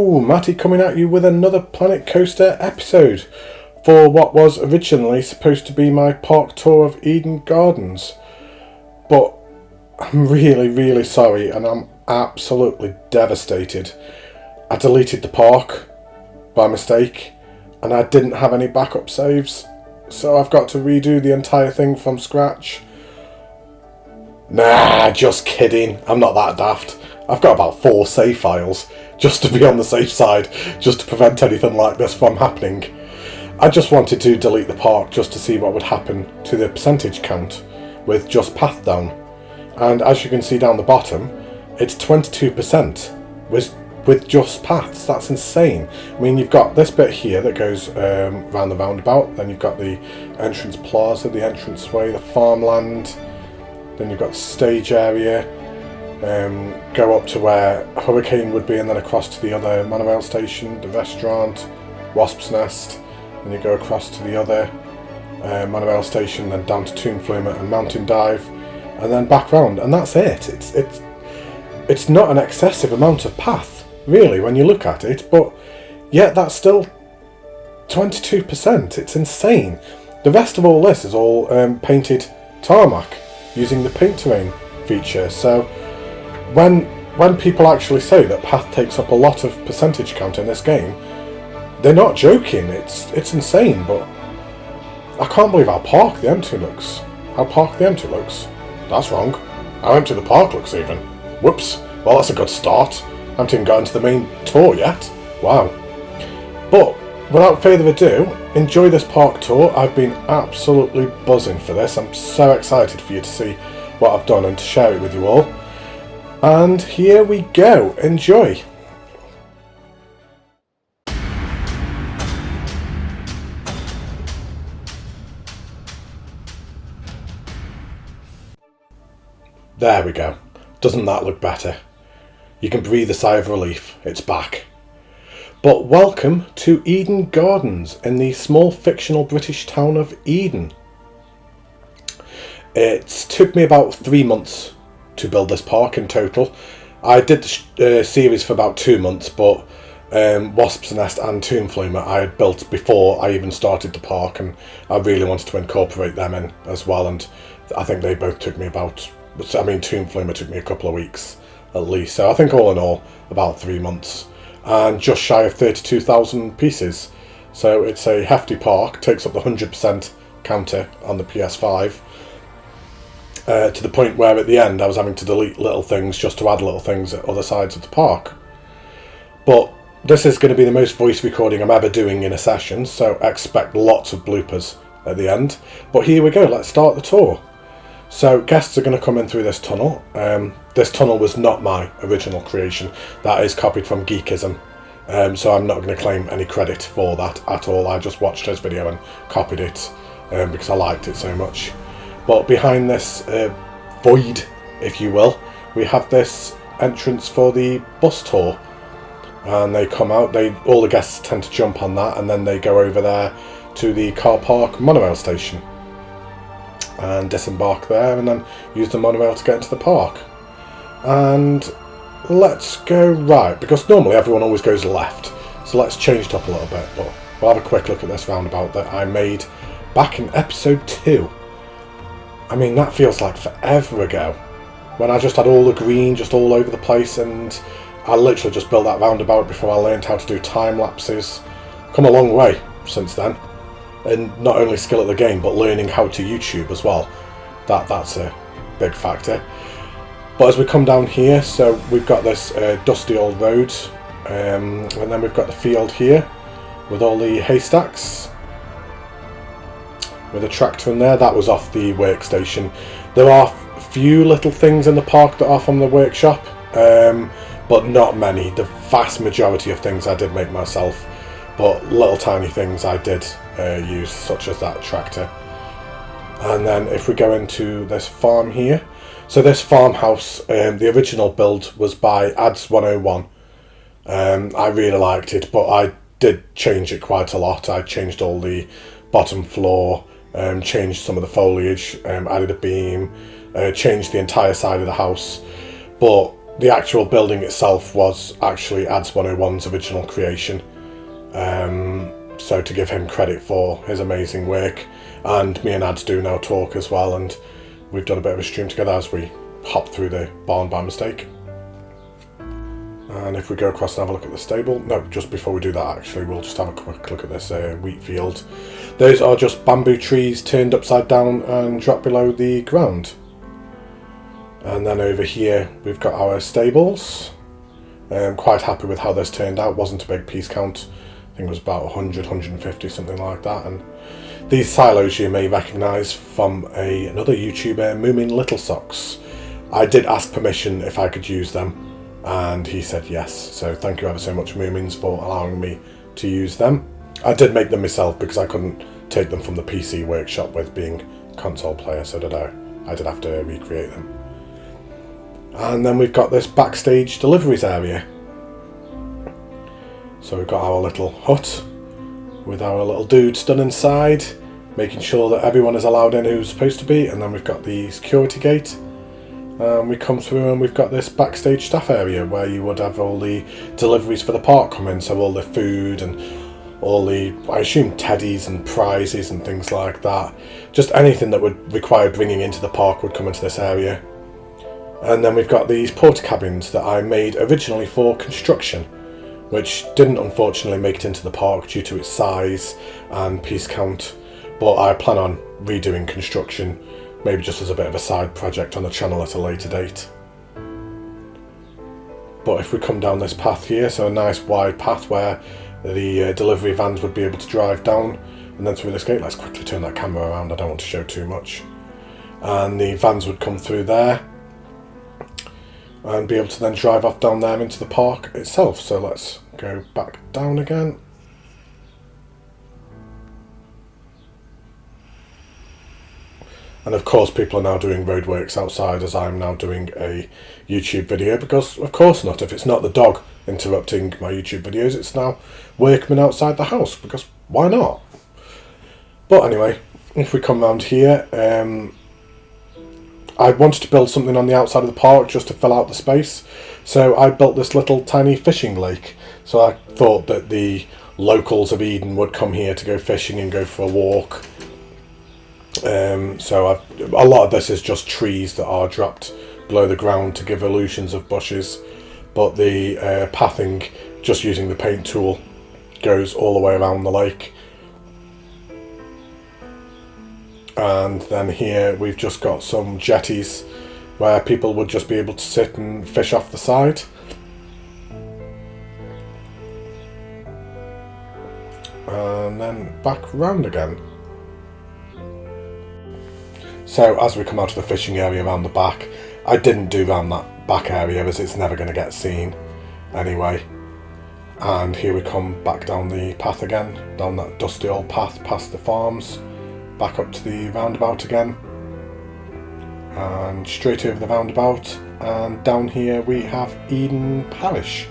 Hello, Matty coming at you with another Planet Coaster episode for what was originally supposed to be my park tour of Eden Gardens. But I'm really sorry and I'm absolutely devastated. I deleted the park by mistake and I didn't have any backup saves, so I've got to redo the entire thing from scratch. Nah, just kidding. I'm not that daft. I've got about 4 save files, just to be on the safe side, just to prevent anything like this from happening. I just wanted to delete the park just to see what would happen to the percentage count with just path down. And as you can see down the bottom, it's 22% with just paths. That's insane. I mean, you've got this bit here that goes round the roundabout, then you've got the entrance plaza, the entranceway, the farmland, then you've got the stage area, go up to where Hurricane would be and then across to the other monorail station, the restaurant, Wasps Nest, then you go across to the other monorail station, then down to Tomb Flumer and Mountain Dive, and then back round, and that's it. It's not an excessive amount of path, really, when you look at it, but yet that's still 22%. It's insane. The rest of all this is all painted tarmac using the paint terrain feature, so when people actually say that path takes up a lot of percentage count in this game, they're not joking. It's insane. But I can't believe how park the empty looks. That's wrong. How empty the park looks even. Whoops. Well, that's a good start. I haven't even got into the main tour yet. Wow. But without further ado, enjoy this park tour. I've been absolutely buzzing for this. I'm so excited for you to see what I've done and to share it with you all. And here we go. Enjoy. There we go. Doesn't that look better? You can breathe a sigh of relief. It's back. But welcome to Eden Gardens in the small fictional British town of Eden. It took me about 3 months to build this park in total. I did the series for about 2 months, but Wasps Nest and Tomb Flumer I had built before I even started the park, and I really wanted to incorporate them in as well, and I think they both took me Tomb Flumer took me a couple of weeks at least, so I think all in all about 3 months, and just shy of 32,000 pieces, so it's a hefty park. Takes up the 100% counter on the PS5. To the point where at the end I was having to delete little things just to add little things at other sides of the park. But this is going to be the most voice recording I'm ever doing in a session, so expect lots of bloopers at the end. But here we go, let's start the tour. So guests are going to come in through this tunnel. This tunnel was not my original creation. That is copied from Geekism. So I'm not going to claim any credit for that at all. I just watched his video and copied it because I liked it so much. But behind this void, if you will, we have this entrance for the bus tour. And they come out, all the guests tend to jump on that, and then they go over there to the car park monorail station. And disembark there, and then use the monorail to get into the park. And let's go right, because normally everyone always goes left. So let's change it up a little bit, but we'll have a quick look at this roundabout that I made back in episode 2. I mean, that feels like forever ago, when I just had all the green just all over the place, and I literally just built that roundabout before I learned how to do time lapses. Come a long way since then, and not only skill at the game, but learning how to YouTube as well. That's a big factor. But as we come down here, so we've got this dusty old road, and then we've got the field here with all the haystacks, with a tractor in there. That was off the workstation. There are few little things in the park that are from the workshop, but not many. The vast majority of things I did make myself, but little tiny things I did use, such as that tractor. And then if we go into this farm here, so this farmhouse, the original build was by Ads101. I really liked it, but I did change it quite a lot. I changed all the bottom floor, changed some of the foliage, added a beam, changed the entire side of the house. But the actual building itself was actually Ads 101's original creation. So to give him credit for his amazing work, and me and Ads do now talk as well, and we've done a bit of a stream together as we hop through the barn by mistake. And if we go across and have a look at the stable, no, just before we do that actually, we'll just have a quick look at this wheat field. Those are just bamboo trees turned upside down and dropped below the ground. And then over here we've got our stables. I'm quite happy with how this turned out. Wasn't a big piece count. I think it was about 100, 150, something like that. And these silos you may recognise from another YouTuber, Moomin Little Socks. I did ask permission if I could use them, and he said yes. So thank you ever so much, Moomins, for allowing me to use them. I did make them myself because I couldn't take them from the PC workshop with being a console player, so I did have to recreate them. And then we've got this backstage deliveries area. So we've got our little hut with our little dudes done inside, making sure that everyone is allowed in who's supposed to be, and then we've got the security gate. We come through and we've got this backstage staff area where you would have all the deliveries for the park come in, so all the food and all the, I assume, teddies and prizes and things like that. Just anything that would require bringing into the park would come into this area. And then we've got these porta cabins that I made originally for construction, which didn't unfortunately make it into the park due to its size and piece count, but I plan on redoing construction, maybe just as a bit of a side project on the channel at a later date. But if we come down this path here, so a nice wide path where the delivery vans would be able to drive down and then through this gate. Let's quickly turn that camera around, I don't want to show too much. And the vans would come through there and be able to then drive off down there into the park itself. So let's go back down again. And of course people are now doing roadworks outside as I'm now doing a YouTube video, because of course not. If it's not the dog interrupting my YouTube videos, it's now workmen outside the house, because why not? But anyway, if we come round here, I wanted to build something on the outside of the park just to fill out the space. So I built this little tiny fishing lake. So I thought that the locals of Eden would come here to go fishing and go for a walk. So a lot of this is just trees that are dropped below the ground to give illusions of bushes. But the pathing, just using the paint tool, goes all the way around the lake. And then here we've just got some jetties where people would just be able to sit and fish off the side. And then back round again. So as we come out of the fishing area around the back, I didn't do around that back area as it's never going to get seen anyway. And here we come back down the path again, down that dusty old path past the farms. Back up to the roundabout again, and straight over the roundabout, and down here we have Eden Parish.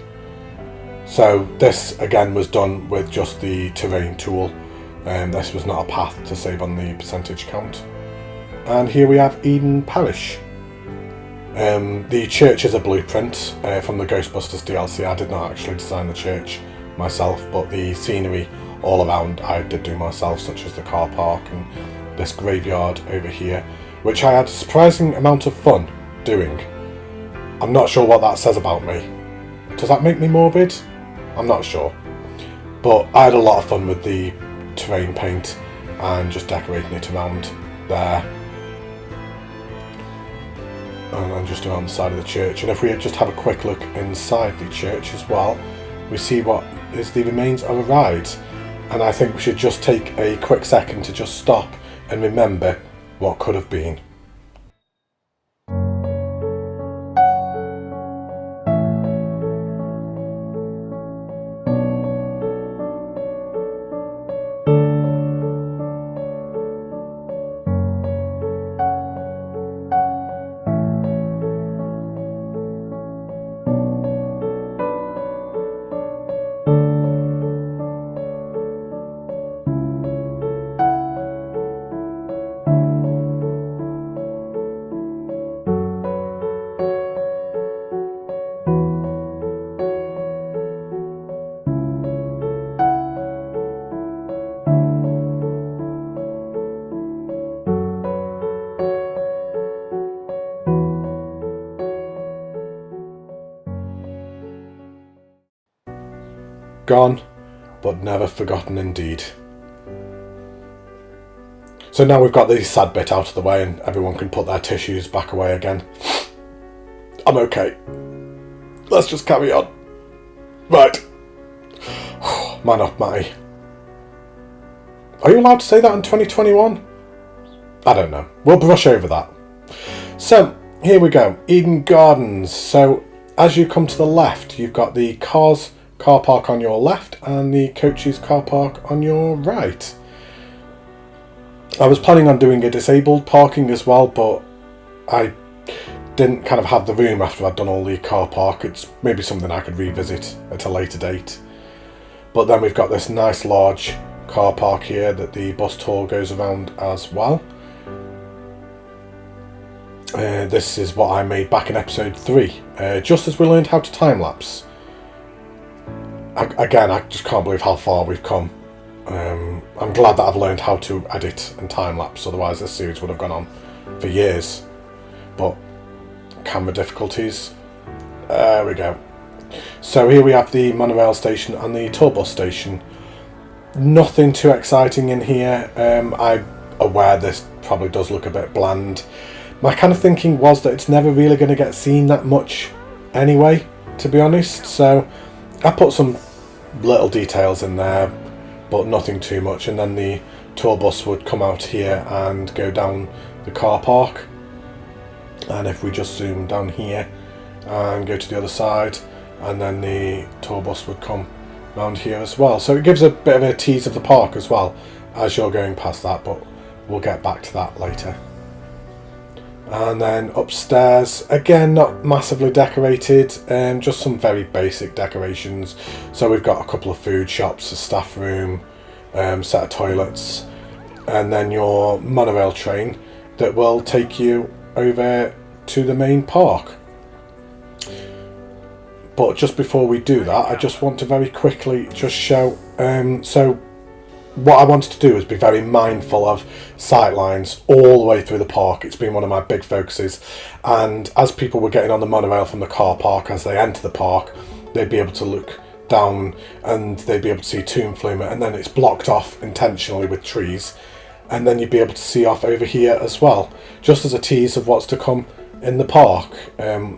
So this again was done with just the terrain tool, and this was not a path to save on the percentage count. And here we have Eden Parish. The church is a blueprint from the Ghostbusters DLC. I did not actually design the church myself, but the scenery all around I did do myself, such as the car park and this graveyard over here, which I had a surprising amount of fun doing. I'm not sure what that says about me. Does that make me morbid? I'm not sure. But I had a lot of fun with the terrain paint and just decorating it around there. And then just around the side of the church. And if we just have a quick look inside the church as well, we see what is the remains of a ride. And I think we should just take a quick second to just stop and remember what could have been. Gone, but never forgotten indeed. So now we've got the sad bit out of the way and everyone can put their tissues back away again. I'm okay. Let's just carry on. Right. Man up, Matty. Are you allowed to say that in 2021? I don't know. We'll brush over that. So, here we go. Eden Gardens. So, as you come to the left, you've got the car park on your left and the coaches car park on your right. I was planning on doing a disabled parking as well, but I didn't kind of have the room after I'd done all the car park. It's maybe something I could revisit at a later date. But then we've got this nice large car park here that the bus tour goes around as well. This is what I made back in episode 3, just as we learned how to time-lapse. Again, I just can't believe how far we've come. I'm glad that I've learned how to edit and time-lapse, otherwise this series would have gone on for years. But camera difficulties. There we go. So here we have the monorail station and the tour bus station. Nothing too exciting in here. I'm aware this probably does look a bit bland. My kind of thinking was that it's never really going to get seen that much anyway, to be honest. So I put some little details in there, but nothing too much. And then the tour bus would come out here and go down the car park. And if we just zoom down here and go to the other side, and then the tour bus would come round here as well. So it gives a bit of a tease of the park as well as you're going past that, but we'll get back to that later. And then upstairs, again, not massively decorated, just some very basic decorations. So we've got a couple of food shops, a staff room, set of toilets, and then your monorail train that will take you over to the main park. But just before we do that, I just want to very quickly just show, so what I wanted to do is be very mindful of sightlines all the way through the park. It's been one of my big focuses, and as people were getting on the monorail from the car park, as they enter the park, they'd be able to look down and they'd be able to see Tomb Flumer, and then it's blocked off intentionally with trees, and then you'd be able to see off over here as well, just as a tease of what's to come in the park,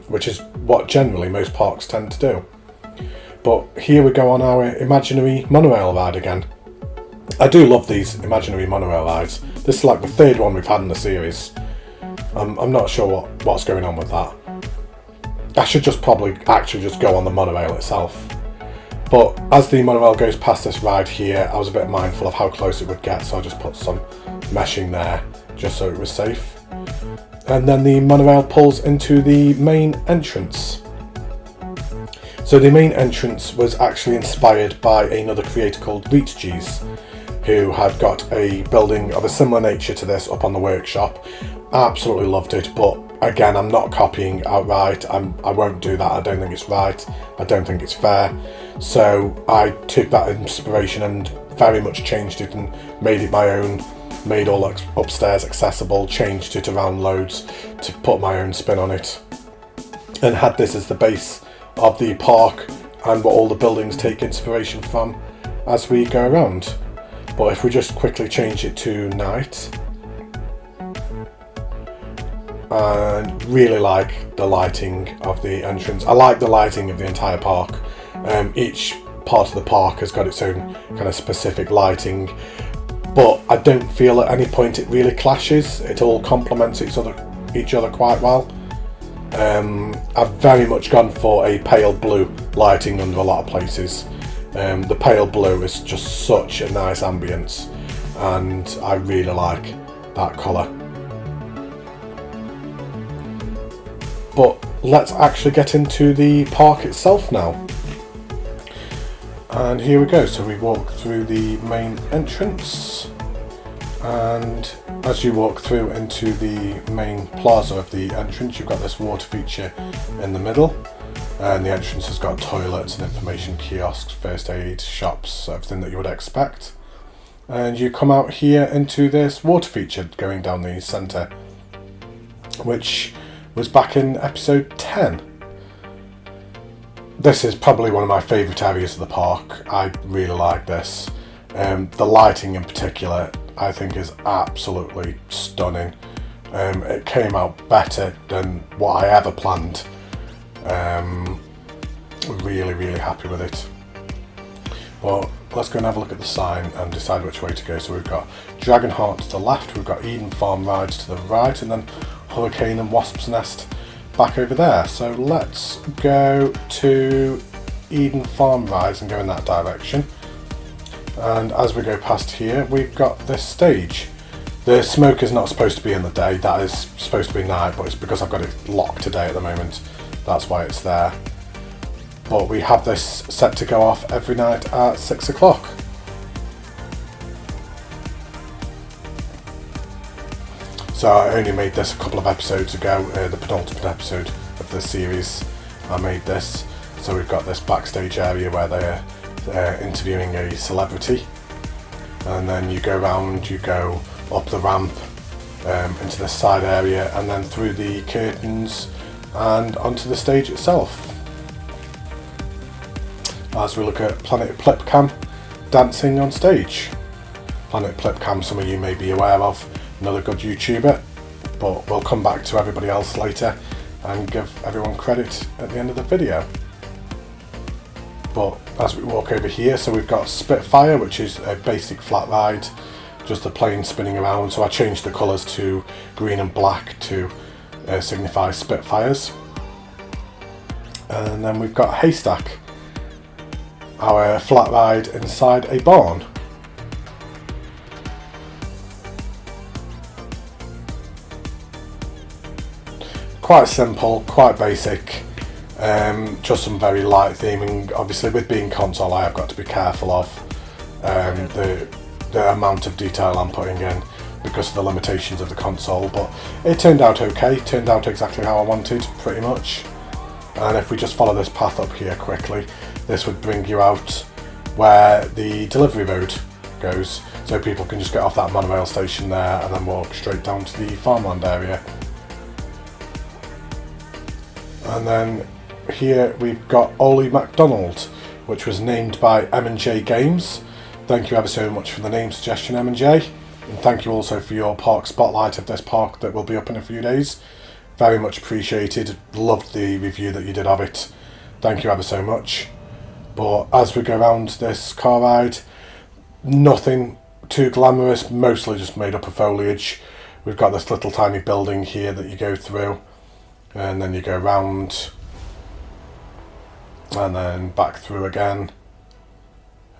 which is what generally most parks tend to do. But here we go on our imaginary monorail ride again. I do love these imaginary monorail rides. This is like the third one we've had in the series. I'm not sure what's going on with that. I should just probably actually just go on the monorail itself. But as the monorail goes past this ride here, I was a bit mindful of how close it would get, so I just put some meshing there just so it was safe. And then the monorail pulls into the main entrance. So the main entrance was actually inspired by another creator called Reachgees, who had got a building of a similar nature to this up on the workshop. Absolutely loved it, but again, I'm not copying outright. I won't do that. I don't think it's right. I don't think it's fair. So I took that inspiration and very much changed it and made it my own. Made all upstairs accessible, changed it around loads to put my own spin on it, and had this as the base of the park and what all the buildings take inspiration from as we go around. But if we just quickly change it to night, and really like the lighting of the entrance. I like the lighting of the entire park. Each part of the park has got its own kind of specific lighting, but I don't feel at any point it really clashes. It all complements each other quite well. I've very much gone for a pale blue lighting under a lot of places. The pale blue is just such a nice ambience, and I really like that colour. But let's actually get into the park itself now. And here we go. So we walk through the main entrance, and as you walk through into the main plaza of the entrance, you've got this water feature in the middle, and the entrance has got toilets and information kiosks, first aid shops, everything that you would expect. And you come out here into this water feature going down the centre, which was back in episode 10. This is probably one of my favourite areas of the park. I really like this. The lighting in particular, I think, is absolutely stunning. It came out better than what I ever planned. Really, really happy with it. But let's go and have a look at the sign and decide which way to go. So we've got Dragonheart to the left, we've got Eden Farm Rides to the right, and then Hurricane and Wasp's Nest back over there. So let's go to Eden Farm Rides and go in that direction. And as we go past here, we've got this stage. The smoke is not supposed to be in the day, that is supposed to be night, but it's because I've got it locked today at the moment. That's why it's there. But we have this set to go off every night at 6 o'clock. So I only made this a couple of episodes ago, the penultimate episode of the series. I made this. So we've got this backstage area where they're interviewing a celebrity. And then you go around, you go up the ramp into the side area and then through the curtains and onto the stage itself. As we look at Planet Plipcam dancing on stage. Planet Plipcam, some of you may be aware of, another good YouTuber, but we'll come back to everybody else later and give everyone credit at the end of the video. But as we walk over here, so we've got Spitfire, which is a basic flat ride, just a plane spinning around. So I changed the colours to green and black to signify Spitfires. And then we've got Haystack, our flat ride inside a barn. Quite simple, quite basic, just some very light theming. Obviously with being console I have got to be careful of the amount of detail I'm putting in because of the limitations of the console, but it turned out okay, turned out exactly how I wanted pretty much. And if we just follow this path up here quickly, this would bring you out where the delivery road goes, so people can just get off that monorail station there and then walk straight down to the farmland area. And then here we've got Ollie MacDonald, which was named by M&J Games. Thank you ever so much for the name suggestion, M&J, and thank you also for your park spotlight of this park that will be up in a few days. Very much appreciated. Loved the review that you did of it. Thank you ever so much. But as we go around this car ride, nothing too glamorous, mostly just made up of foliage. We've got this little tiny building here that you go through, and then you go round and then back through again.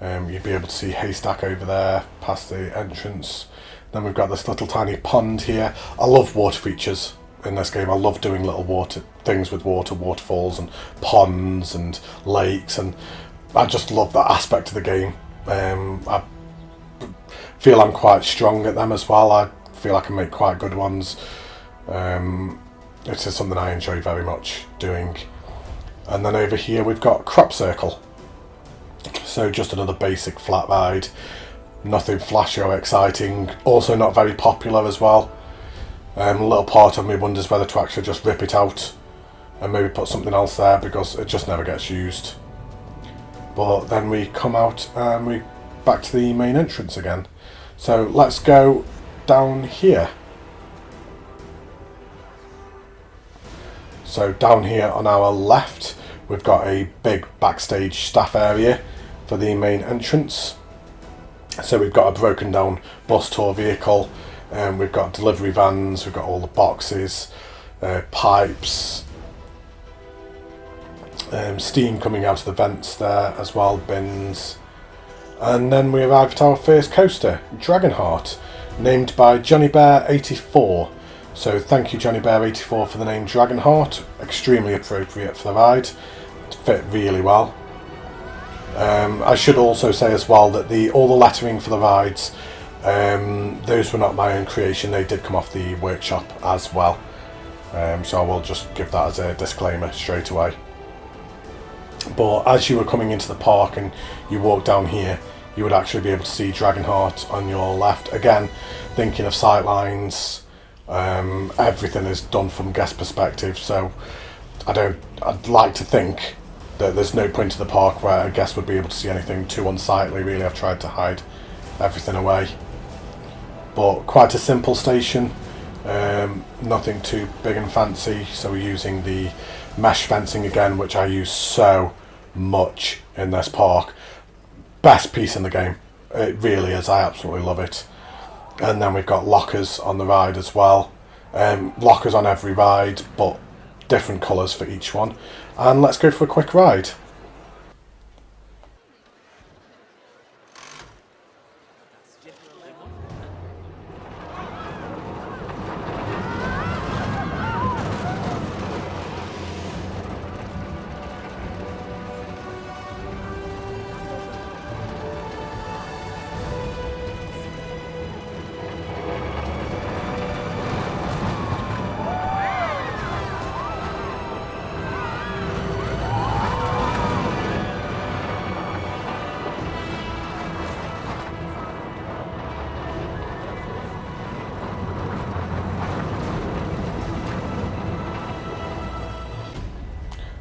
You'd be able to see Haystack over there past the entrance. Then we've got this little tiny pond here. I love water features in this game. I love doing little water things with water, waterfalls and ponds and lakes, and I just love that aspect of the game. I feel I'm quite strong at them as well. I feel I can make quite good ones. It is something I enjoy very much doing. And then over here we've got Crop Circle. So just another basic flat ride. Nothing flashy or exciting. Also not very popular as well. A little part of me wonders whether to actually just rip it out and maybe put something else there because it just never gets used. But then we come out and we back to the main entrance again. So let's go down here. So down here on our left we've got a big backstage staff area for the main entrance. So we've got a broken down bus tour vehicle, and we've got delivery vans, we've got all the boxes, pipes, steam coming out of the vents there as well, bins. And then we arrive at our first coaster, Dragonheart, named by Johnny Bear 84. So thank you Johnny Bear 84 for the name Dragonheart, extremely appropriate for the ride, fit really well. I should also say as well that all the lettering for the rides, those were not my own creation, they did come off the workshop as well. So I will just give that as a disclaimer straight away. But as you were coming into the park and you walk down here, you would actually be able to see Dragonheart on your left. Again, thinking of sightlines, everything is done from guest perspective, so I'd like to think There's no point to the park where a guest would be able to see anything too unsightly, really. I've tried to hide everything away. But quite a simple station, nothing too big and fancy, so we're using the mesh fencing again, which I use so much in this park. Best piece in the game, it really is, I absolutely love it. And then we've got lockers on the ride as well. Lockers on every ride, but different colours for each one. And let's go for a quick ride.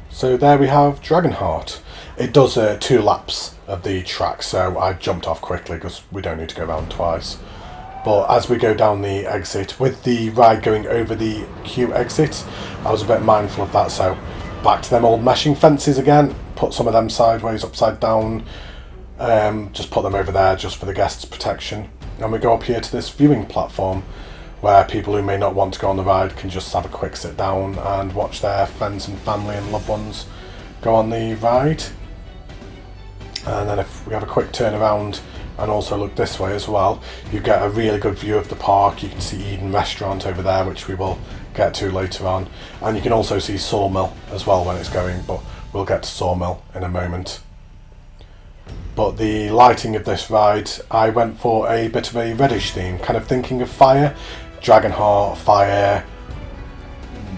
So there we have Dragonheart. It does 2 laps of the track, so I jumped off quickly because we don't need to go around twice. But as we go down the exit, with the ride going over the queue exit, I was a bit mindful of that, so back to them old meshing fences again, put some of them sideways, upside down, just put them over there just for the guests' protection. And we go up here to this viewing platform, where people who may not want to go on the ride can just have a quick sit down and watch their friends and family and loved ones go on the ride. And then if we have a quick turn around and also look this way as well, you get a really good view of the park. You can see Eden Restaurant over there, which we will get to later on, and you can also see Sawmill as well when it's going, but we'll get to Sawmill in a moment. But the lighting of this ride, I went for a bit of a reddish theme, kind of thinking of fire. Dragonheart, fire,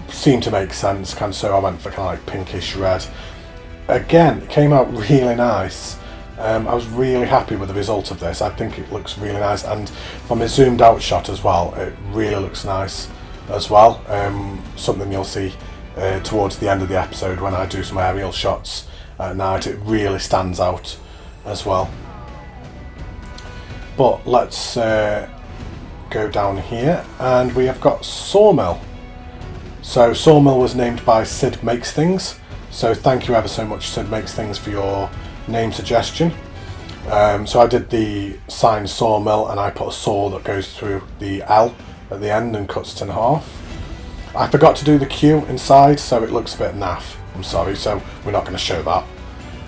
seemed to make sense, kind of, so I went for kind of like pinkish red. Again, it came out really nice. I was really happy with the result of this. I think it looks really nice, and from a zoomed out shot as well, it really looks nice as well. Something you'll see towards the end of the episode when I do some aerial shots at night. It really stands out as well. But let's go down here, and we have got Sawmill. So Sawmill was named by Sid Makes Things, so thank you ever so much, Sid Makes Things, for your name suggestion. So I did the sign Sawmill, and I put a saw that goes through the L at the end and cuts it in half. I forgot to do the Q inside, so it looks a bit naff, I'm sorry, so we're not going to show that.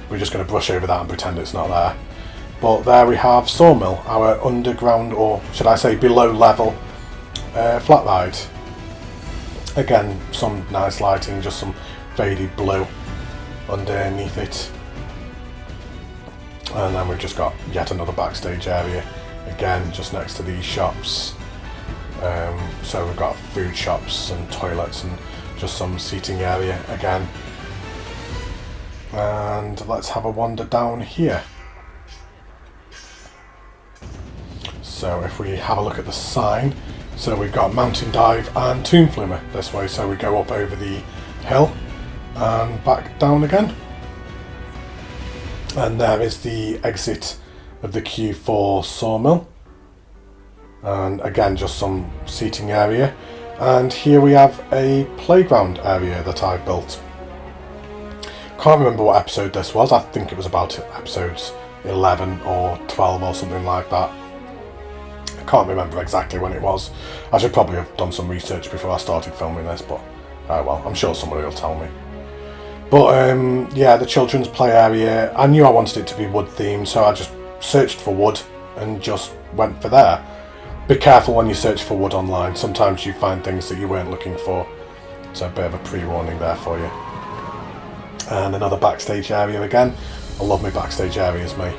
We're just going to brush over that and pretend it's not there. But there we have Sawmill, our underground, or should I say below level, flat ride. Again, some nice lighting, just some faded blue underneath it. And then we've just got yet another backstage area, again just next to these shops. So we've got food shops and toilets and just some seating area again. And let's have a wander down here. So if we have a look at the sign, so we've got Mountain Dive and Tomb Flumer this way, so we go up over the hill and back down again. And there is the exit of the queue for Sawmill. And again, just some seating area. And here we have a playground area that I built. Can't remember what episode this was. I think it was about episodes 11 or 12 or something like that. I can't remember exactly when it was. I should probably have done some research before I started filming this, but well, I'm sure somebody will tell me. But yeah, the children's play area, I knew I wanted it to be wood themed, so I just searched for wood and just went for there. Be careful when you search for wood online, sometimes you find things that you weren't looking for, so a bit of a pre-warning there for you. And another backstage area again. I love my backstage areas, mate.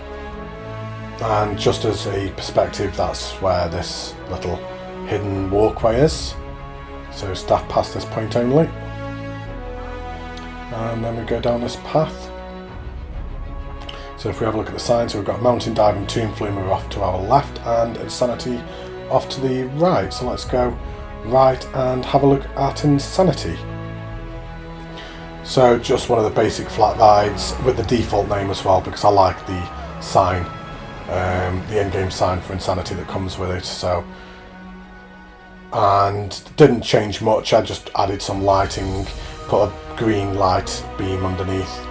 And just as a perspective, that's where this little hidden walkway is. So staff pass this point only. And then we go down this path. So if we have a look at the sign, so we've got Mountain Dive and Tomb Flumer off to our left and Insanity off to the right. So let's go right and have a look at Insanity. So just one of the basic flat rides with the default name as well, because I like the sign, the in-game sign for Insanity that comes with it. So, and didn't change much. I just added some lighting, put a green light beam underneath,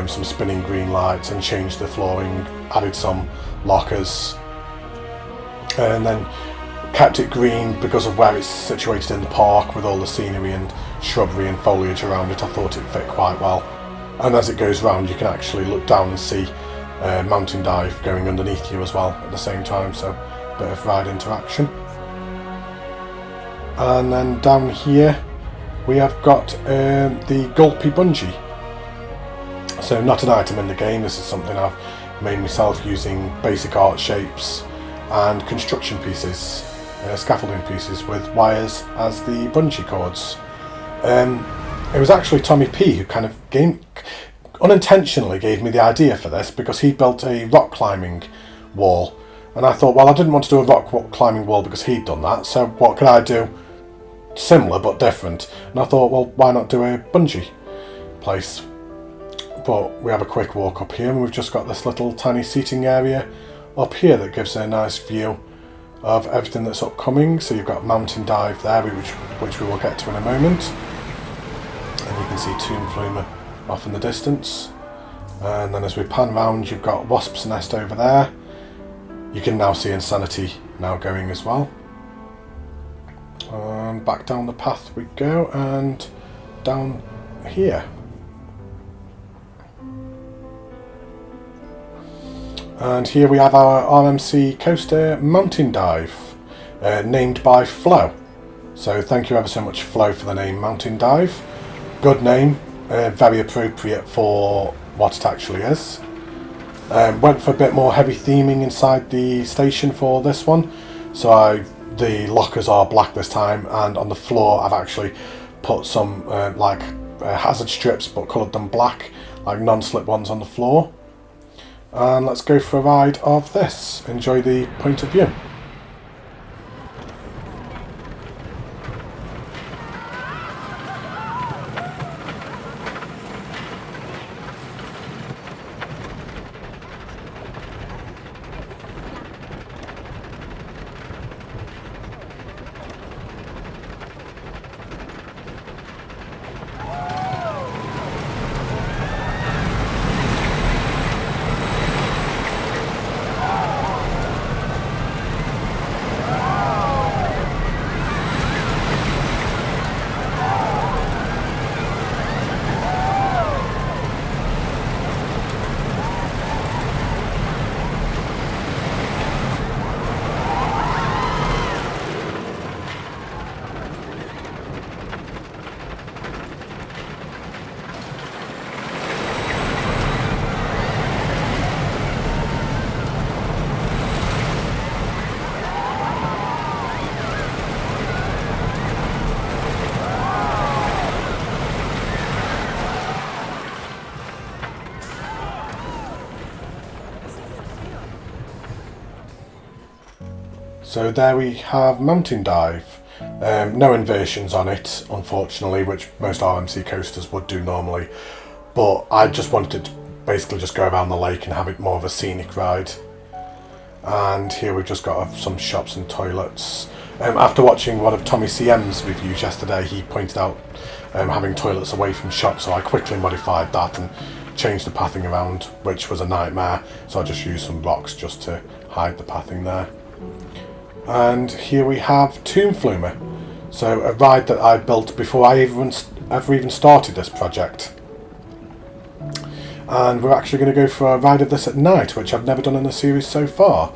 some spinning green lights, and changed the flooring. Added some lockers, and then kept it green because of where it's situated in the park with all the scenery and shrubbery and foliage around it. I thought it fit quite well. And as it goes round, you can actually look down and see Mountain Dive going underneath you as well at the same time, so a bit of ride interaction. And then down here we have got the Gulpy Bungee. So not an item in the game, this is something I've made myself using basic art shapes and construction pieces, scaffolding pieces with wires as the bungee cords. It was actually Tommy P who kind of unintentionally gave me the idea for this, because he built a rock climbing wall, and I thought, well, I didn't want to do a rock climbing wall because he'd done that, so what could I do similar but different? And I thought, well, why not do a bungee place? But we have a quick walk up here, and we've just got this little tiny seating area up here that gives a nice view of everything that's upcoming. So you've got Mountain Dive there, which we will get to in a moment, and you can see Tomb Flumer off in the distance. And then as we pan round, you've got Wasps Nest over there. You can now see Insanity now going as well. And back down the path we go, and down here. And here we have our RMC coaster Mountain Dive, named by Flo. So thank you ever so much, Flo, for the name Mountain Dive. Good name, very appropriate for what it actually is. Went for a bit more heavy theming inside the station for this one. So the lockers are black this time, and on the floor I've actually put some hazard strips, but coloured them black, like non-slip ones on the floor. And let's go for a ride of this. Enjoy the point of view. So there we have Mountain Dive. No inversions on it, unfortunately, which most RMC coasters would do normally. But I just wanted to basically just go around the lake and have it more of a scenic ride. And here we've just got some shops and toilets. After watching one of Tommy CM's reviews yesterday, he pointed out having toilets away from shops, so I quickly modified that and changed the pathing around, which was a nightmare. So I just used some rocks just to hide the pathing there. And here we have Tomb Flumer, so a ride that I built before I ever even started this project. And we're actually going to go for a ride of this at night, which I've never done in the series so far.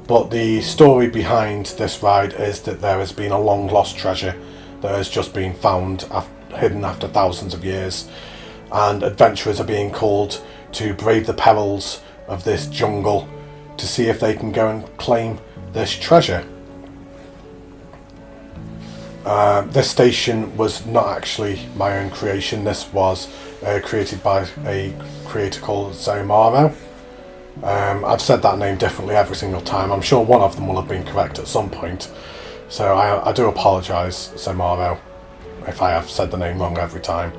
But the story behind this ride is that there has been a long lost treasure that has just been found, hidden after thousands of years, and adventurers are being called to brave the perils of this jungle to see if they can go and claim this treasure. This station was not actually my own creation. This was created by a creator called Sawmill. I've said that name differently every single time. I'm sure one of them will have been correct at some point. So I do apologise, Sawmill, if I have said the name wrong every time.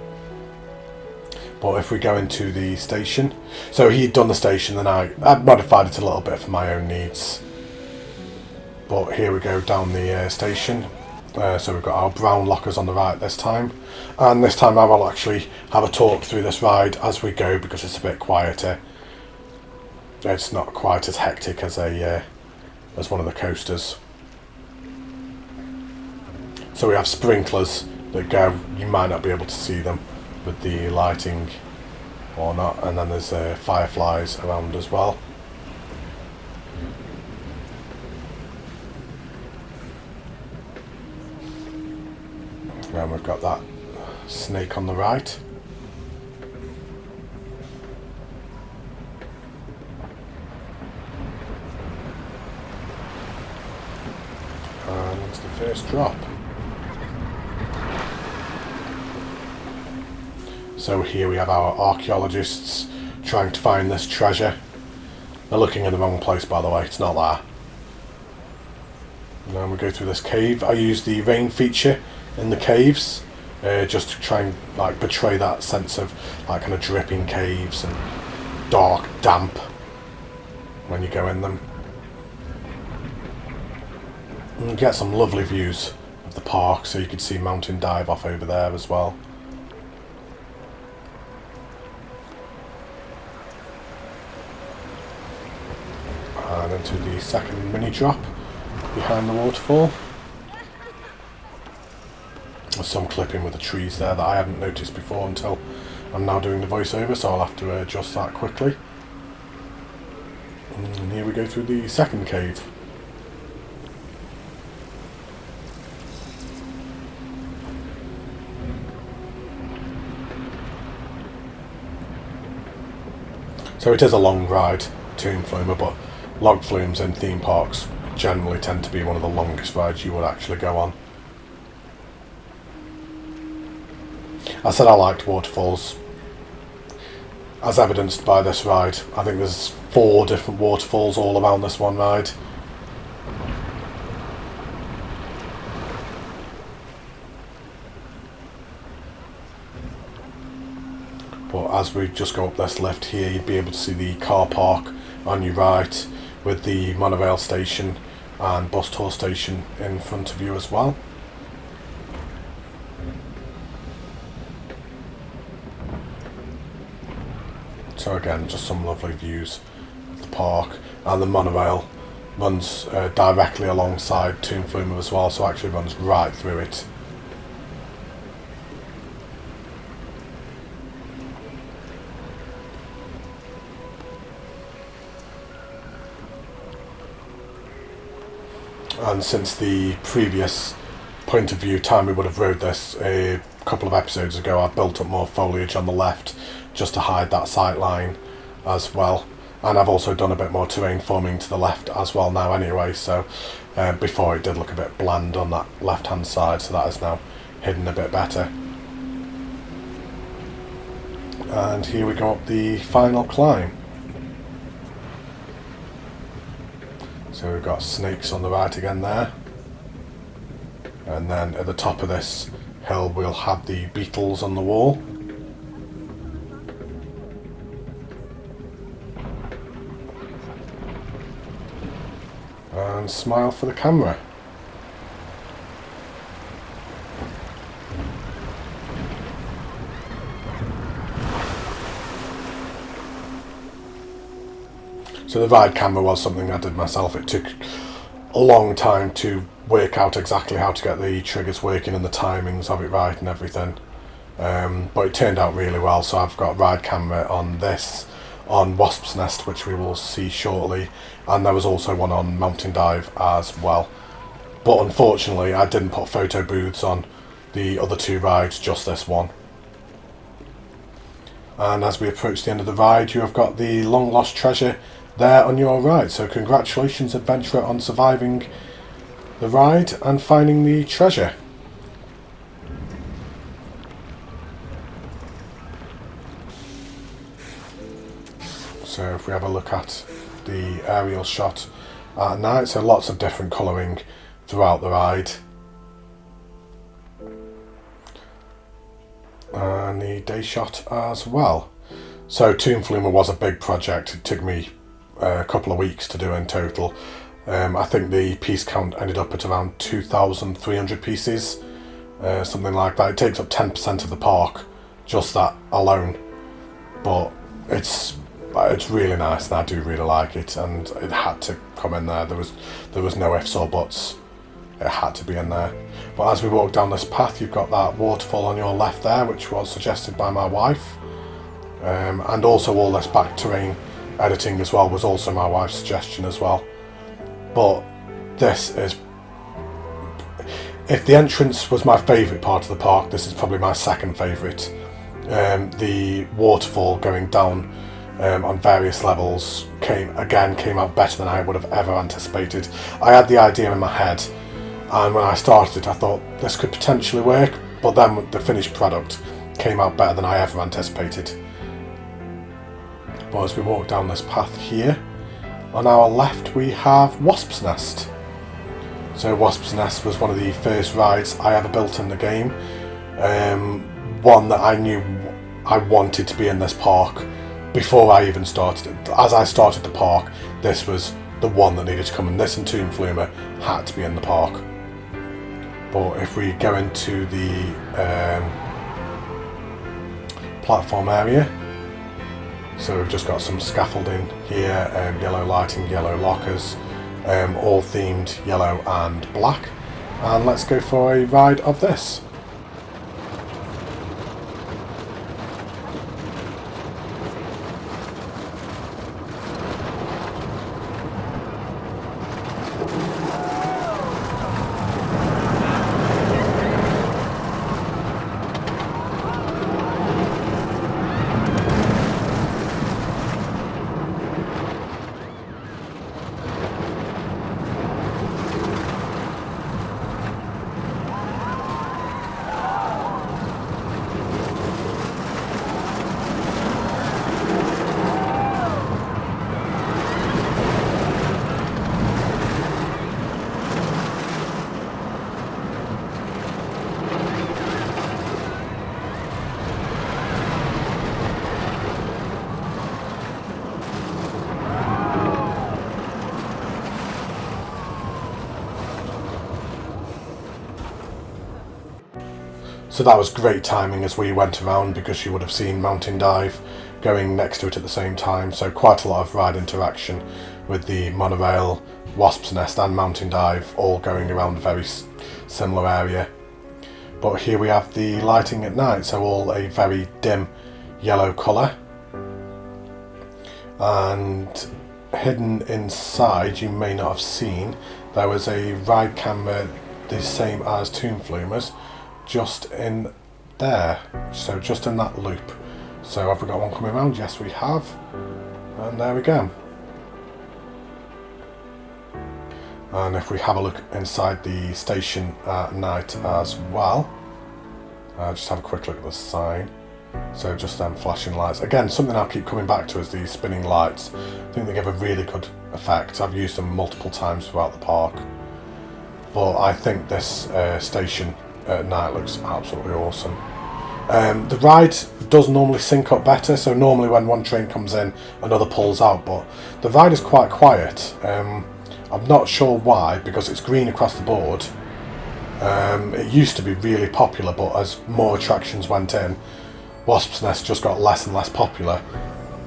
But if we go into the station, so he'd done the station, then I modified it a little bit for my own needs. But here we go down the station. So we've got our brown lockers on the right this time, and this time I will actually have a talk through this ride as we go because it's a bit quieter. It's not quite as hectic as one of the coasters. So we have sprinklers that go. You might not be able to see them with the lighting or not, and then there's fireflies around as well. And we've got that snake on the right. And it's the first drop. So here we have our archaeologists trying to find this treasure. They're looking in the wrong place, by the way, it's not there. And then we go through this cave. I use the rain feature in the caves, just to try and like portray that sense of like kind of dripping caves and dark, damp when you go in them. And you get some lovely views of the park, so you could see Mountain Dive off over there as well. And into the second mini drop behind the waterfall. There's some clipping with the trees there that I hadn't noticed before until I'm now doing the voiceover, so I'll have to adjust that quickly. And here we go through the second cave. So it is a long ride, Toon Flumer, but log flumes in theme parks generally tend to be one of the longest rides you would actually go on. I said I liked waterfalls, as evidenced by this ride. I think there's 4 different waterfalls all around this one ride. But as we just go up this lift here, you'd be able to see the car park on your right with the monorail station and bus tour station in front of you as well. So again, just some lovely views of the park, and the monorail runs directly alongside Toon Flumer as well, so actually runs right through it. And since the previous point of view time we would have rode this a couple of episodes ago, I've built up more foliage on the left just to hide that sight line as well, and I've also done a bit more terrain forming to the left as well now anyway, so before it did look a bit bland on that left hand side, so that is now hidden a bit better. And here we go up the final climb. So we've got snakes on the right again there, and then at the top of this hill we'll have the beetles on the wall. And smile for the camera. So the ride camera was something I did myself. It took a long time to work out exactly how to get the triggers working and the timings of it right and everything. But it turned out really well, so I've got a ride camera on this, on Wasps Nest, which we will see shortly, and there was also one on Mountain Dive as well. But unfortunately I didn't put photo booths on the other 2 rides, just this one. And as we approach the end of the ride, you have got the long lost treasure there on your right, so congratulations adventurer on surviving the ride and finding the treasure. So if we have a look at the aerial shot at night, so lots of different colouring throughout the ride. and the day shot as well. So Tomb Flumer was a big project. It took me a couple of weeks to do in total. I think the piece count ended up at around 2,300 pieces, something like that. It takes up 10% of the park, just that alone. But it's really nice, and I do really like it, and it had to come in there. There was no ifs or buts. It had to be in there. But as we walk down this path, you've got that waterfall on your left there, which was suggested by my wife. And also all this back terrain editing as well was also my wife's suggestion as well. But this is... If the entrance was my favourite part of the park, this is probably my second favourite. The waterfall going down on various levels came out better than I would have ever anticipated. I had the idea in my head, and when I started it I thought this could potentially work, but then the finished product came out better than I ever anticipated. But as we walk down this path here, on our left we have Wasps Nest. So Wasps Nest was one of the first rides I ever built in the game. One that I knew I wanted to be in this park before I even started it. As I started the park, this was the one that needed to come, and this and Tomb Flumer had to be in the park. But if we go into the platform area, so we've just got some scaffolding here, yellow lighting, yellow lockers, all themed yellow and black. And let's go for a ride of this. So that was great timing as we went around, because you would have seen Mountain Dive going next to it at the same time. So quite a lot of ride interaction with the monorail, Wasps Nest and Mountain Dive all going around a very similar area. But here we have the lighting at night, so all a very dim yellow colour. And hidden inside, you may not have seen, there was a ride camera the same as Tomb Flumer's, just in there, so just in that loop. So have we got one coming around? Yes we have, and there we go. And if we have a look inside the station at night as well, just have a quick look at the sign. So just them flashing lights, again something I'll keep coming back to is these spinning lights. I think they give a really good effect. I've used them multiple times throughout the park, but I think this station at night looks absolutely awesome. The ride does normally sync up better, so normally when one train comes in another pulls out, but the ride is quite quiet. I'm not sure why, because it's green across the board. It used to be really popular, but as more attractions went in, Wasps Nest just got less and less popular.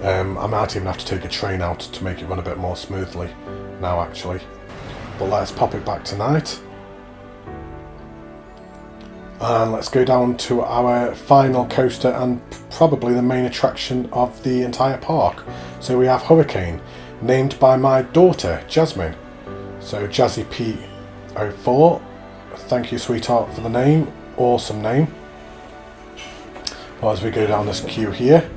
I might even have to take a train out to make it run a bit more smoothly now actually. But let's pop it back tonight. And let's go down to our final coaster and probably the main attraction of the entire park. So we have Hurricane, named by my daughter, Jasmine. So Jazzy P04, thank you sweetheart for the name, awesome name. Well, as we go down this queue here,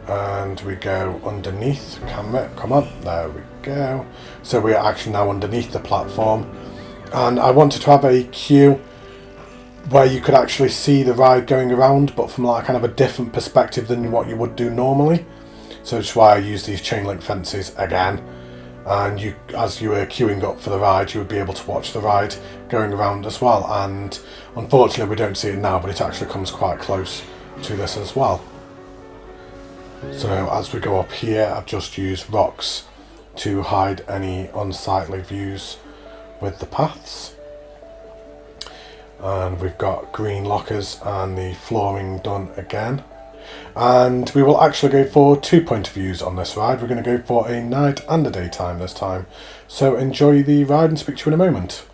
and we go underneath, camera, come on, there we go. So we are actually now underneath the platform, and I wanted to have a queue where you could actually see the ride going around, but from like kind of a different perspective than what you would do normally. So that's why I use these chain link fences again. and you, as you were queuing up for the ride, you would be able to watch the ride going around as well. And unfortunately we don't see it now, but it actually comes quite close to this as well. So as we go up here, I've just used rocks to hide any unsightly views with the paths. And we've got green lockers and the flooring done again. And we will actually go for 2 point of views on this ride. We're going to go for a night and a daytime this time. So enjoy the ride and speak to you in a moment.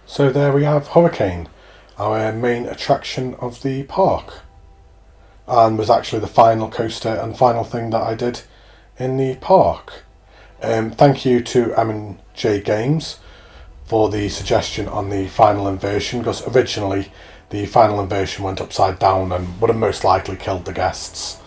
So there we have Hurricane, our main attraction of the park, and was actually the final coaster and final thing that I did in the park. Thank you to M&J Games for the suggestion on the final inversion, because originally the final inversion went upside down and would have most likely killed the guests.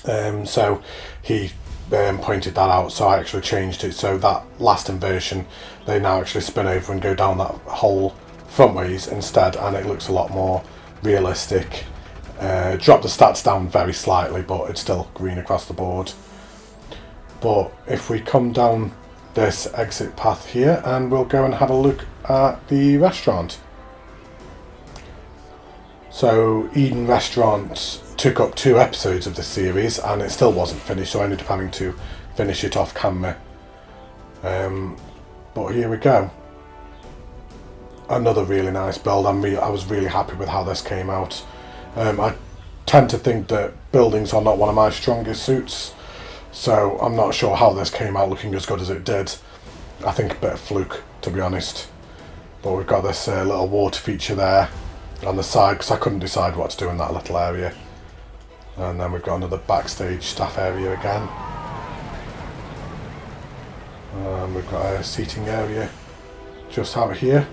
So he pointed that out, so I actually changed it so that last inversion they now actually spin over and go down that whole frontways instead, and it looks a lot more realistic. Drop the stats down very slightly, but it's still green across the board. But if we come down this exit path here, and we'll go and have a look at the restaurant. So Eden Restaurant took up 2 episodes of the series and it still wasn't finished, so I ended up having to finish it off camera. But here we go. Another really nice build. I was really happy with how this came out. I tend to think that buildings are not one of my strongest suits, so I'm not sure how this came out looking as good as it did. I think a bit of fluke, to be honest. But we've got this little water feature there on the side, because I couldn't decide what to do in that little area. And then we've got another backstage staff area again. And we've got a seating area just out here.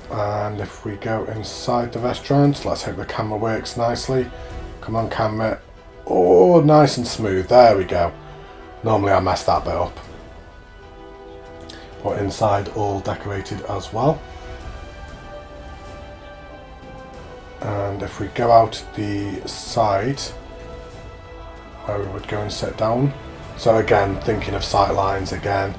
And if we go inside the restaurant, let's hope the camera works nicely. Come on, camera. Oh, nice and smooth. There we go. Normally I mess that bit up. But inside all decorated as well. And if we go out the side where we would go and sit down, so again thinking of sight lines again,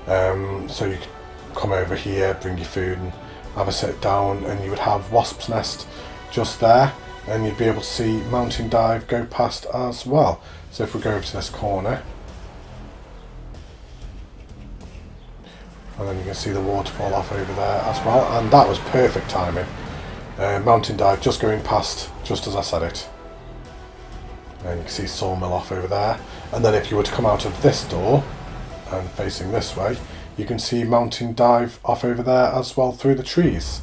so you could come over here, bring your food and have a sit down, and you would have Wasp's Nest just there, and you'd be able to see Mountain Dive go past as well. So if we go over to this corner, and then you can see the waterfall off over there as well, and that was perfect timing. Mountain Dive just going past just as I said it. And you can see Sawmill off over there, and then if you were to come out of this door and facing this way, you can see Mountain Dive off over there as well through the trees.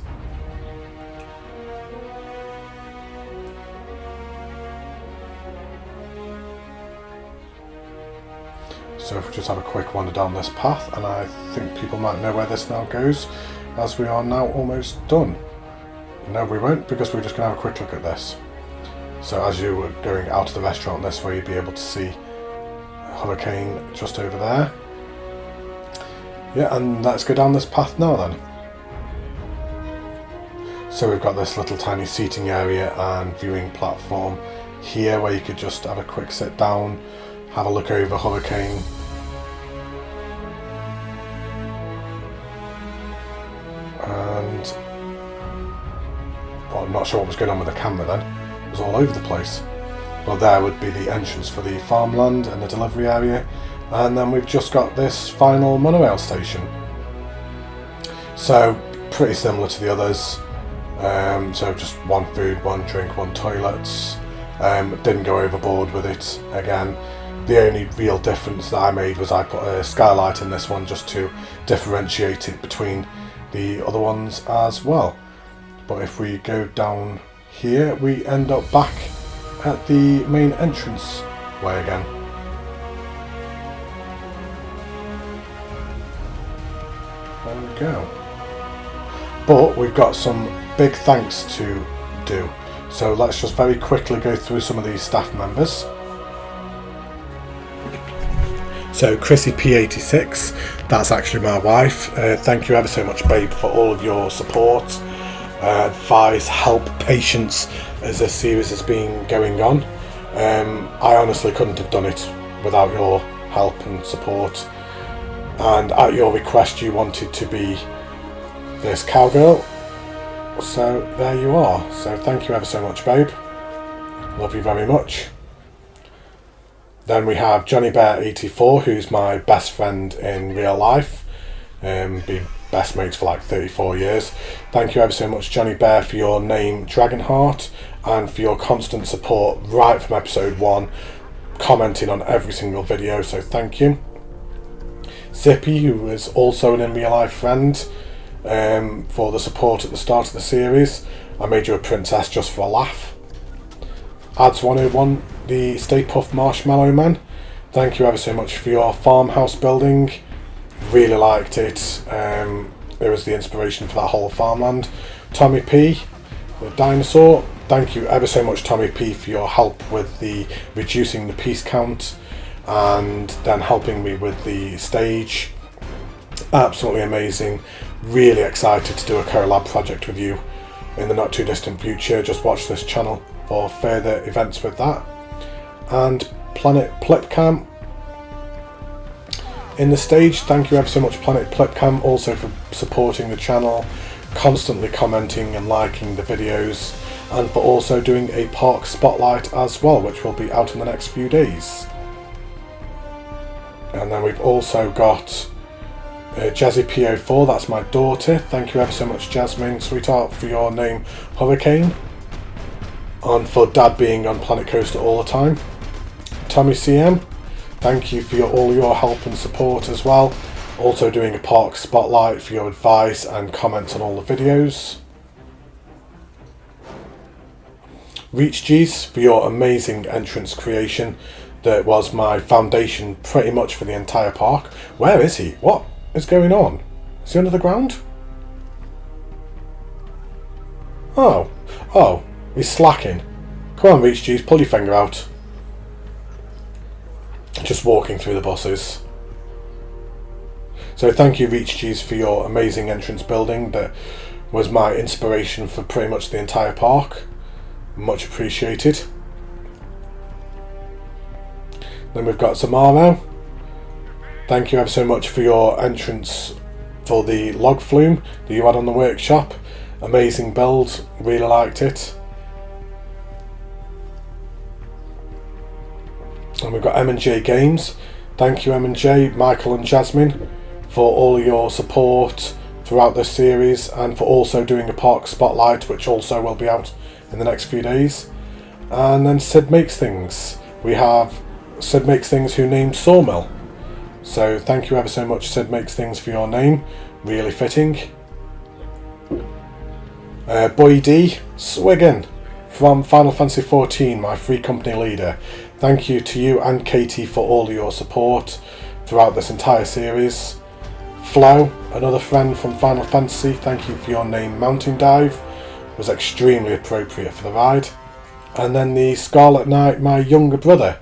So if we just have a quick wander down this path, and I think people might know where this now goes, as we are now almost done. No, we won't, because we're just going to have a quick look at this. So as you were going out of the restaurant this way, you'd be able to see Hurricane just over there. Yeah, and let's go down this path now then. So we've got this little tiny seating area and viewing platform here where you could just have a quick sit down, have a look over Hurricane. And well, I'm not sure what was going on with the camera then. It was all over the place. Well, there would be the entrance for the farmland and the delivery area. And then we've just got this final monorail station. So pretty similar to the others. So just one food, one drink, one toilets. Didn't go overboard with it. Again, the only real difference that I made was I put a skylight in this one just to differentiate it between the other ones as well. But if we go down here, we end up back at the main entrance way again. There we go. But we've got some big thanks to do. So let's just very quickly go through some of these staff members. So Chrissy P86, that's actually my wife. Thank you ever so much, babe, for all of your support, advice, help, patience as this series has been going on. I honestly couldn't have done it without your help and support. And at your request, you wanted to be this cowgirl. So there you are. So thank you ever so much, babe. Love you very much. Then we have Johnny Bear 84, who's my best friend in real life. Been best mates for like 34 years. Thank you ever so much, Johnny Bear, for your name Dragonheart and for your constant support right from episode 1, commenting on every single video, so thank you. Zippy, who is also an in real life friend, for the support at the start of the series. I made you a princess just for a laugh. Ads101, the Stay Puft Marshmallow Man, thank you ever so much for your farmhouse building. Really liked it. It was the inspiration for that whole farmland. Tommy P, the dinosaur, thank you ever so much, Tommy P, for your help with the reducing the piece count and then helping me with the stage. Absolutely amazing. Really excited to do a collab project with you in the not too distant future. Just watch this channel for further events with that. And Planet Plipcam in the stage, thank you ever so much, Planet Plipcam, also for supporting the channel, constantly commenting and liking the videos, and for also doing a park spotlight as well, which will be out in the next few days. And then we've also got Jazzy P04, that's my daughter. Thank you ever so much, Jasmine, sweetheart, for your name Hurricane, and for Dad being on Planet Coaster all the time. Tommy CM, thank you for all your help and support as well. Also doing a park spotlight for your advice and comments on all the videos. Reach G's for your amazing entrance creation that was my foundation pretty much for the entire park. Where is he? What is going on? Is he under the ground? Oh, he's slacking. Come on, Reach G's, pull your finger out. Just walking through the buses. So thank you, Reach G's, for your amazing entrance building that was my inspiration for pretty much the entire park. Much appreciated. Then we've got Zamaro. Thank you ever so much for your entrance for the log flume that you had on the workshop. Amazing build, really liked it. And we've got M&J Games. Thank you, M&J, Michael and Jasmine, for all your support throughout this series, and for also doing a park spotlight, which also will be out in the next few days. And then Sid Makes Things. We have Sid Makes Things, who named Sawmill. So thank you ever so much, Sid Makes Things, for your name. Really fitting. Boy D, Swiggin, from Final Fantasy XIV, my free company leader. Thank you to you and Katie for all your support throughout this entire series. Flo, another friend from Final Fantasy, thank you for your name. Mountain Dive was extremely appropriate for the ride. And then the Scarlet Knight, my younger brother,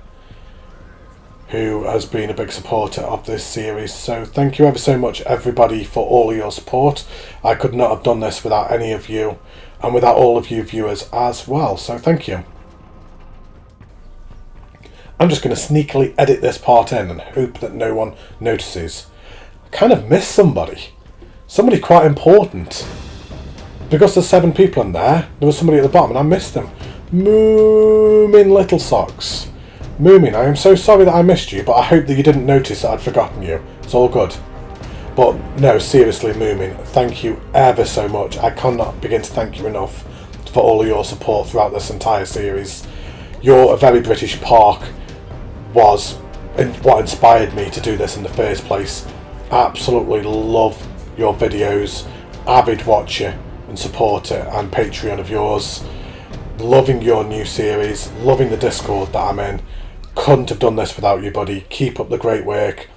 who has been a big supporter of this series. So thank you ever so much, everybody, for all your support. I could not have done this without any of you, and without all of you viewers as well, so thank you. I'm just going to sneakily edit this part in and hope that no one notices. I kind of missed somebody quite important. Because there's 7 people in there was somebody at the bottom and I missed them. Moomin Little Socks. Moomin, I am so sorry that I missed you, but I hope that you didn't notice that I'd forgotten you. It's all good. But no, seriously, Moomin, thank you ever so much. I cannot begin to thank you enough for all of your support throughout this entire series. You're a very British park was what inspired me to do this in the first place. Absolutely love your videos, avid watcher and supporter and Patreon of yours. Loving your new series, loving the Discord that I'm in. Couldn't have done this without you, buddy. Keep up the great work.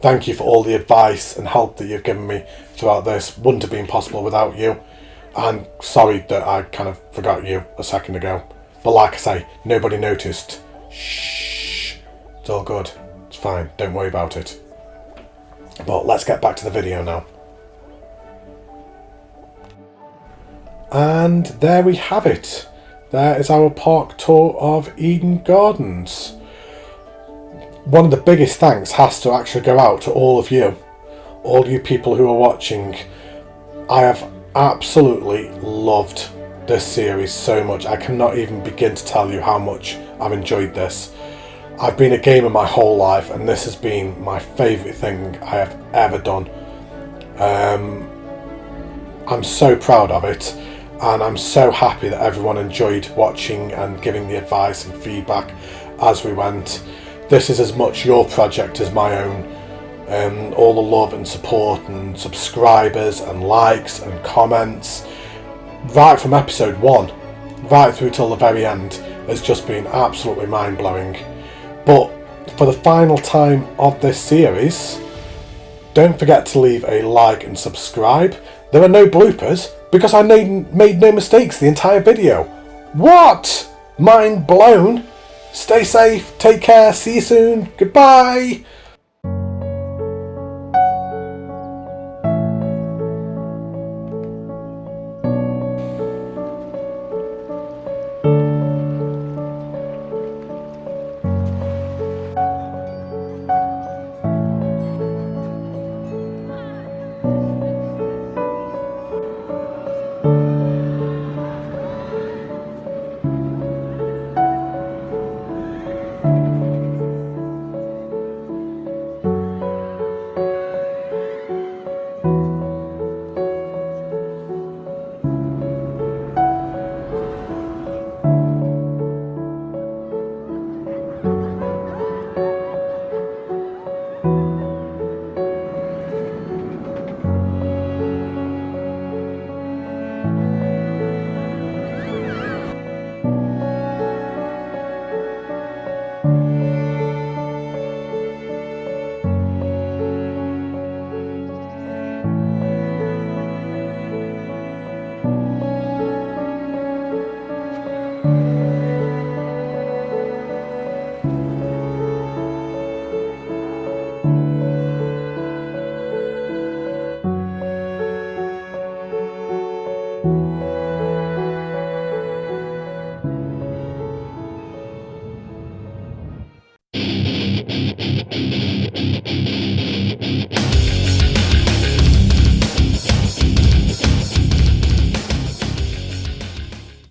Thank you for all the advice and help that you've given me throughout this. Wouldn't have been possible without you. And sorry that I kind of forgot you a second ago. But like I say, nobody noticed. Shh. It's all good. It's fine. Don't worry about it. But let's get back to the video now. And there we have it. There is our park tour of Eden Gardens. One of the biggest thanks has to actually go out to all of you people who are watching. I have absolutely loved this series so much. I cannot even begin to tell you how much I've enjoyed this. I've been a gamer my whole life, and this has been my favourite thing I have ever done. I'm so proud of it, and I'm so happy that everyone enjoyed watching and giving the advice and feedback as we went. This is as much your project as my own. All the love and support and subscribers and likes and comments, right from episode 1 right through till the very end, has just been absolutely mind-blowing. But for the final time of this series, don't forget to leave a like and subscribe. There are no bloopers because I made no mistakes the entire video. What? Mind blown? Stay safe, take care, see you soon, goodbye!